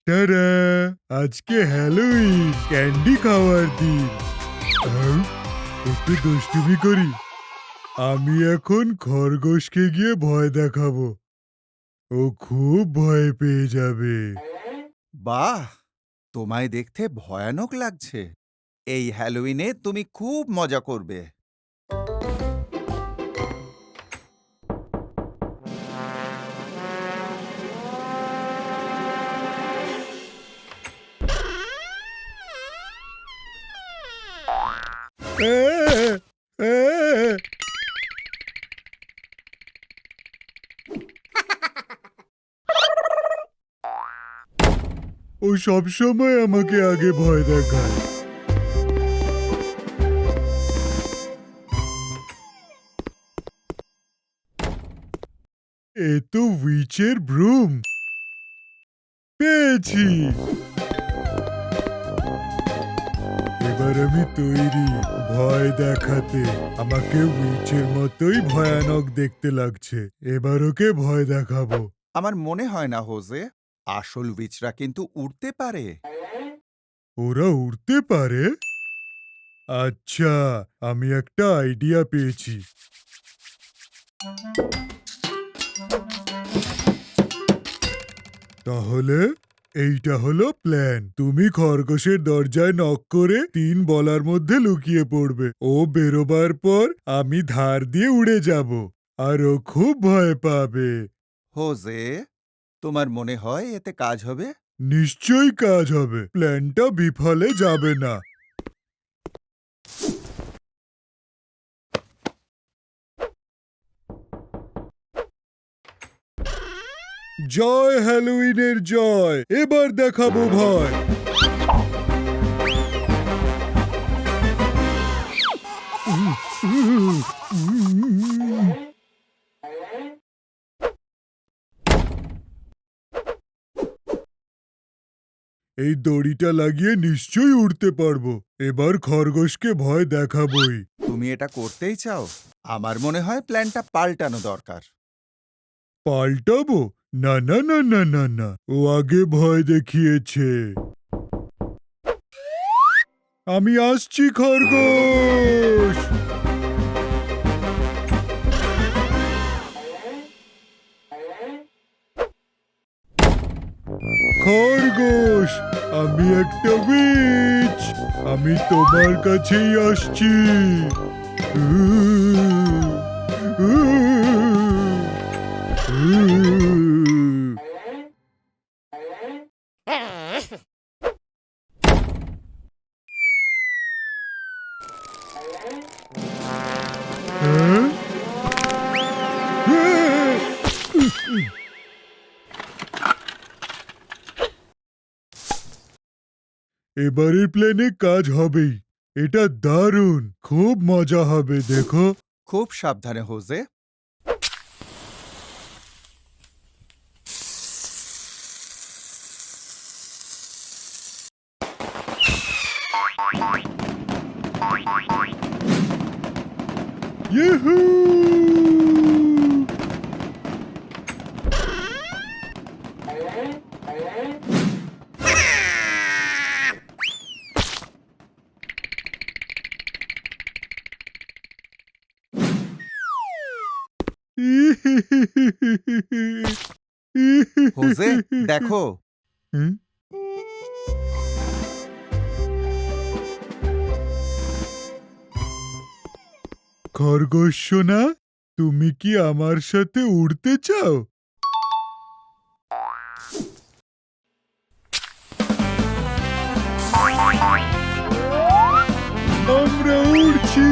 টারা! আজকে Halloween, candy খাওয়ার দিন। একটু দুষ্টুমি করি। আমি এখন খরগোশকে গিয়ে ভয় দেখাবো। ও খুব ভয় পেয়ে যাবে। বাহ! তোমায় দেখতে ভয়ানক লাগছে। এই হ্যালোউইনে তুমি খুব মজা করবে। আহ! আহ! ও সবসময় আমাকে আগে ভয় দেখায়। এ তো উইচের ব্রুম। পেয়েছি। এবার আমি তৈরি ভয় দেখাতে। আমাকে উইচের মতোই ভয়ানক দেখতে লাগছে। এবার ওকে ভয় দেখাবো। আমার মনে হয় না হোজে, আসল উইচরা কিন্তু উড়তে পারে। ওরা উড়তে পারে? আচ্ছা, আমি একটা আইডিয়া পেয়েছি। তাহলে এইটা হলো প্ল্যান। তুমি খরগোশের দরজায় নক করে ৩ বলার মধ্যে লুকিয়ে পড়বে। ও বেরোবার পর আমি ধার দিয়ে উড়ে যাব। আর ও খুব ভয় পাবে। হোজে, তোমার মনে হয় এতে কাজ হবে? নিশ্চয়ই কাজ হবে। প্ল্যানটা বিফলে যাবে না। জয় হ্যালোউইনের জয়! এবার দেখাবো ভয়। এই দড়িটা লাগিয়ে নিশ্চয়ই উড়তে পারবো। এবার খরগোশকে ভয় দেখাবই। তুমি এটা করতেই চাও? আমার মনে হয় প্ল্যানটা পাল্টানো দরকার। পাল্টাবো? না না না না না না, ও আগে ভয় দেখিয়েছে। আমি আসছি খরগোশ। খরগোশ, আমি একটা উইচ। আমি তোমার কাছেই আসছি। হ্যাঁ? এবারের প্ল্যানে কাজ হবেই। এটা দারুণ, খুব মজা হবে দেখো। খুব সাবধানে হোজে। ইহু! হোজে, দেখো। হুম? খরগোশ সোনা, তুমি কি আমার সাথে উড়তে চাও? আমরা উড়ছি।